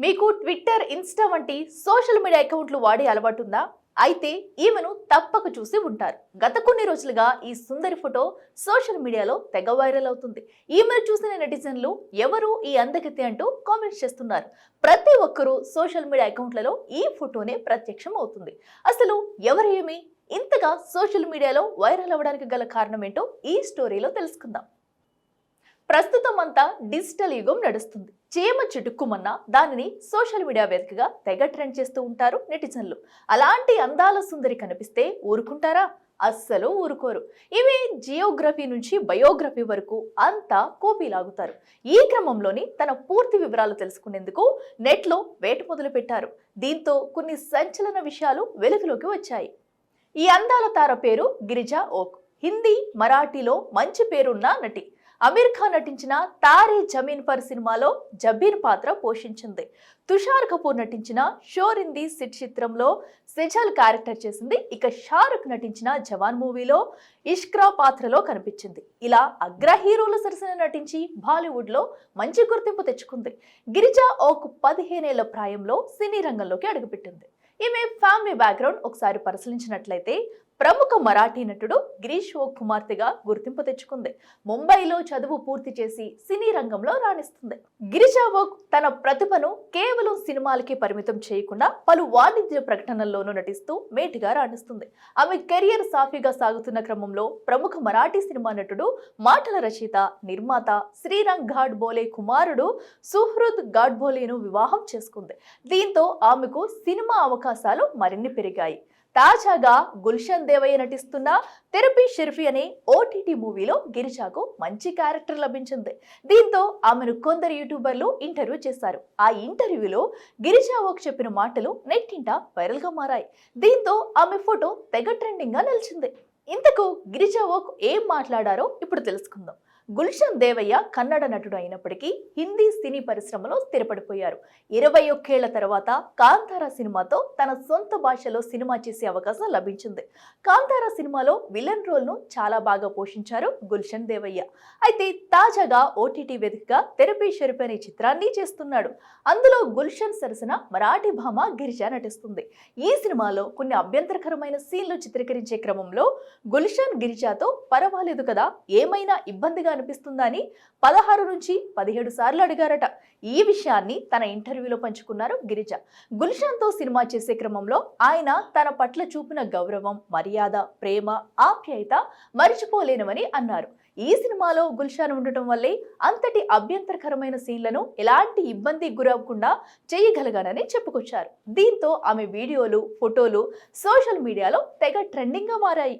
మీకు Twitter, Insta వంటి social media అకౌంట్లు వాడే అలవాటుందా? అయితే ఈమెను తప్పక చూసి ఉంటారు. గత కొన్ని రోజులుగా ఈ సుందరి ఫోటో సోషల్ మీడియాలో తెగ వైరల్ అవుతుంది. ఈమెను చూసిన నెటిజన్లు ఎవరు ఈ అందగతి అంటూ కామెంట్స్ చేస్తున్నారు. ప్రతి ఒక్కరూ సోషల్ మీడియా అకౌంట్లలో ఈ ఫోటోనే ప్రత్యక్షం అవుతుంది. అసలు ఎవరు ఏమి ఇంతగా సోషల్ మీడియాలో వైరల్ అవ్వడానికి గల కారణం ఏంటో ఈ స్టోరీలో తెలుసుకుందాం. ప్రస్తుతం అంతా డిజిటల్ యుగం నడుస్తుంది. చీమ చిటుక్కుమన్న దానిని సోషల్ మీడియా వేదికగా తెగ ట్రెండ్ చేస్తూ ఉంటారు నెటిజన్లు. అలాంటి అందాల సుందరి కనిపిస్తే ఊరుకుంటారా? అస్సలు ఊరుకోరు. ఇవి జియోగ్రఫీ నుంచి బయోగ్రఫీ వరకు అంతా కోపీ లాగుతారు. ఈ క్రమంలోని తన పూర్తి వివరాలు తెలుసుకునేందుకు నెట్లో వేట మొదలు పెట్టారు. దీంతో కొన్ని సంచలన విషయాలు వెలుగులోకి వచ్చాయి. ఈ అందాల తార పేరు గిరిజా ఓక్. హిందీ, మరాఠీలో మంచి పేరున్న నటి. అమీర్ ఖాన్ నటించిన తారే జమీన్ పర్ సినిమాలో జబీర్ పాత్ర పోషించింది. తుషార్ కపూర్ నటించిన షోరింది సిట్ చిత్రంలో సెజల్ క్యారెక్టర్ చేసింది. ఇక షారుఖ్ నటించిన జవాన్ మూవీలో ఇష్క్రా పాత్రలో కనిపించింది. ఇలా అగ్ర హీరోల సరసన నటించి బాలీవుడ్ లో మంచి గుర్తింపు తెచ్చుకుంది. గిరిజా ఓక్ 15 ఏళ్ల ప్రాయంలో సినీ రంగంలోకి అడుగుపెట్టింది. ఈమె ఫ్యామిలీ బ్యాక్గ్రౌండ్ ఒకసారి పరిశీలించినట్లయితే ప్రముఖ మరాఠీ నటుడు గిరీష్ ఓక్ కుమార్తెగా గుర్తింపు తెచ్చుకుంది. ముంబైలో చదువు పూర్తి చేసి సినీ రంగంలో రాణిస్తుంది. గిరిజా ఓక్ తన ప్రతిభను కేవలం సినిమాలకి పరిమితం చేయకుండా పలు వాణిజ్య ప్రకటనల్లోనూ నటిస్తూ మేటిగా రాణిస్తుంది. ఆమె కెరియర్ సాఫీగా సాగుతున్న క్రమంలో ప్రముఖ మరాఠీ సినిమా నటుడు, మాటల రచయిత, నిర్మాత శ్రీరంగ్ ఘాట్బోలే కుమారుడు సుహృద్ ఘాట్బోలేను వివాహం చేసుకుంది. దీంతో ఆమెకు సినిమా అవకాశాలు మరిన్ని పెరిగాయి. తాజాగా గుల్షన్ దేవయ్య నటిస్తున్న థెరపీ షెర్ఫీ అనే ఓటీటీ మూవీలో గిరిజాకు మంచి క్యారెక్టర్ లభించింది. దీంతో ఆమెను కొందరు యూట్యూబర్లు ఇంటర్వ్యూ చేశారు. ఆ ఇంటర్వ్యూలో గిరిజా ఓక్ చెప్పిన మాటలు నెట్టింట వైరల్ గా మారాయి. దీంతో ఆమె ఫోటో తెగ ట్రెండింగ్ గా నిలిచింది. ఇంతకు గిరిజా ఓక్ ఏం మాట్లాడారో ఇప్పుడు తెలుసుకుందాం. గుల్షన్ దేవయ్య కన్నడ నటుడు అయినప్పటికీ హిందీ సినీ పరిశ్రమలో స్థిరపడిపోయారు. 21 ఏళ్ల తర్వాత కాంతారా సినిమాతో తన సొంత భాషలో సినిమా చేసే అవకాశం లభించింది. కాంతారా సినిమాలో విలన్ రోల్ ను చాలా బాగా పోషించారు గుల్షన్ దేవయ్య. అయితే తాజాగా ఓటీటీ వేదికగా థెరపీ షెర్ఫీ అనే చిత్రాన్ని చేస్తున్నాడు. అందులో గుల్షన్ సరసన మరాఠీ భామ గిరిజా నటిస్తుంది. ఈ సినిమాలో కొన్ని అభ్యంతరకరమైన సీన్లు చిత్రీకరించే క్రమంలో గుల్షన్ గిరిజాతో పర్వాలేదు కదా, ఏమైనా ఇబ్బందిగా అనిపిస్తుందా అని 16 నుంచి 17 సార్లు అడిగారట. ఈ విషయాన్ని తన ఇంటర్వ్యూలో పంచుకున్నారు గిరిజ. గుల్షన్ తో సినిమా చేసే క్రమంలో ఆయన తన పట్ల చూపిన గౌరవం, మర్యాద, ప్రేమ, ఆప్యాయత మరిచిపోలేనివని అన్నారు. ఈ సినిమాలో గుల్షన్ ఉండటం వల్లే అంతటి అభ్యంతరకరమైన సీన్లను ఎలాంటి ఇబ్బంది గురవకుండా చేయగలిగానని చెప్పుకొచ్చారు. దీంతో ఆమె వీడియోలు, ఫోటోలు సోషల్ మీడియాలో తెగ ట్రెండింగ్ గా మారాయి.